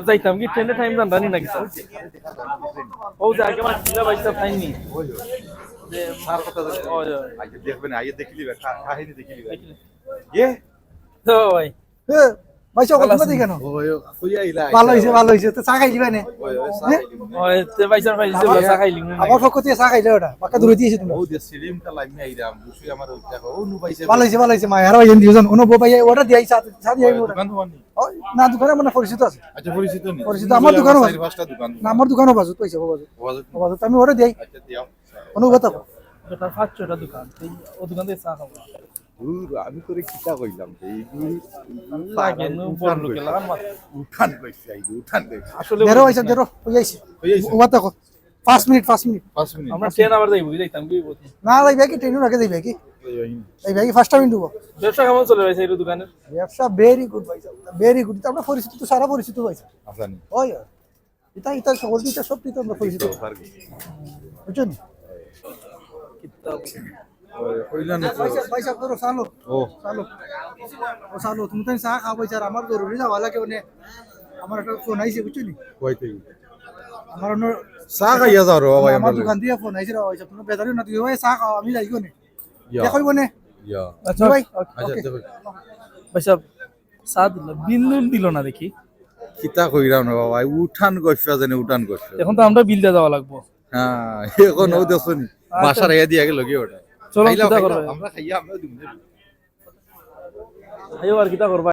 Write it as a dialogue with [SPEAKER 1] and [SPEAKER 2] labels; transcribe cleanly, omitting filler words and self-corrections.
[SPEAKER 1] যাইতাম কি ট্রেনে টাইম জান জানি নাকি স্যার ও যে আগে আমার ছিল ভাই স্যার টাইমনি যে
[SPEAKER 2] সার কথা
[SPEAKER 1] ওই
[SPEAKER 2] আইয়ে দেখবেন আইয়ে দেখিলি কাহিনী দেখিলি এ
[SPEAKER 1] তো ভাই
[SPEAKER 3] এ ভাই সকল তুমি কেন
[SPEAKER 2] ওই কইয়া ইলা
[SPEAKER 3] ভালো হইছে তো চা খাই দিবা নে
[SPEAKER 1] ওই তে ভাই স্যার ভাই যে চা খাইলি
[SPEAKER 3] আমার পক্ষ থেকে চা খাইলে ওটা বাকা দূরে দিয়েছি তুমি
[SPEAKER 2] ও যে সিলিম কা লাইমে আইরাম বুঝি আমার দেখো ও নু পাইছে
[SPEAKER 3] ভালো হইছে মা আর ভাই দিওজন অনু ভাই ওটা দিয়াই চা দিয়াই ওটা
[SPEAKER 2] দোকান হওয়ানি
[SPEAKER 3] না দোকানে মানে পরিচিত আছে
[SPEAKER 2] আচ্ছা পরিচিত নি
[SPEAKER 3] পরিচিত আমার দোকানও আছে
[SPEAKER 2] 4-5টা দোকান
[SPEAKER 3] না আমার দোকানও বাজু পয়সা বাজু আমি ওটা দিয়াই
[SPEAKER 2] আচ্ছা দিও
[SPEAKER 3] অনুগত
[SPEAKER 1] এটা 500টা দোকান এই ও দোকান থেকে চা খাবো
[SPEAKER 2] দূর আমি তোরে কিটা কইলাম এইগুলি
[SPEAKER 1] লাগে নু বড় লোকে লাগান মাত
[SPEAKER 2] উঠান কইছি আইগু উঠান কইছি
[SPEAKER 1] আসলে
[SPEAKER 3] দেরো হইছে দেরো হইছে
[SPEAKER 2] হইছে
[SPEAKER 3] ওটা কো 5 মিনিট
[SPEAKER 2] 5 মিনিট
[SPEAKER 1] আমরা ট্রেন আবার যাইব কি যাইতাম কি বলতে
[SPEAKER 3] না ভাই কি ট্রেনে রাখে দিবে কি এই ভাই ফার্স্ট টাইম দিব
[SPEAKER 1] ব্যবসা কেমন চলে ভাই সেই দোকানের
[SPEAKER 3] ব্যবসা ভেরি গুড ভাই ভেরি গুড আমরা পরিচিত তো সারা পরিচিত ভাই
[SPEAKER 2] আসানি
[SPEAKER 3] ওই এটা সকল দিটা সব দিতে আমরা পরিচিত বুঝছেন
[SPEAKER 1] কিতাব
[SPEAKER 2] কইলাম
[SPEAKER 3] ভাই সাহেব ধরো চালো
[SPEAKER 2] ও
[SPEAKER 3] চালো তুমি তো চা খাও ভাই স্যার আমার জরুরি যাওয়া লাগে মানে আমার একটা ফোন আইছে বুঝছেন
[SPEAKER 2] কইতে
[SPEAKER 3] আমার অন্য
[SPEAKER 2] চা খাইয়া যাও রে ভাই
[SPEAKER 3] আমার
[SPEAKER 2] আমরা
[SPEAKER 3] দোকান দিয়ে ফোন আইছে ভাই তুমি বেজারি না তুই ভাই চা খাও আমি যাই কোনে
[SPEAKER 2] ইয়া
[SPEAKER 3] দেখো বনে
[SPEAKER 2] ইয়া
[SPEAKER 1] আচ্ছা
[SPEAKER 3] ভাই
[SPEAKER 2] আচ্ছা দেখো
[SPEAKER 1] ভাই সাহেব চা দিল বিন্দু দিল না দেখি
[SPEAKER 2] কিতা কইরাম না বাবা উঠান গইফা জানি উঠান গইফা
[SPEAKER 1] এখন তো আমরা বিল দিয়ে যাওয়া লাগবো
[SPEAKER 2] হ্যাঁ এখন ও দেখছনি বাসার আইয়া দিয়া গেল কি ওটা
[SPEAKER 1] চলো
[SPEAKER 2] খাইলাম,
[SPEAKER 1] কিতা
[SPEAKER 2] খাইলাম,
[SPEAKER 1] করবে
[SPEAKER 2] আমরা খাইয়া আমরা দিমু
[SPEAKER 1] আইও আর কিতা করবা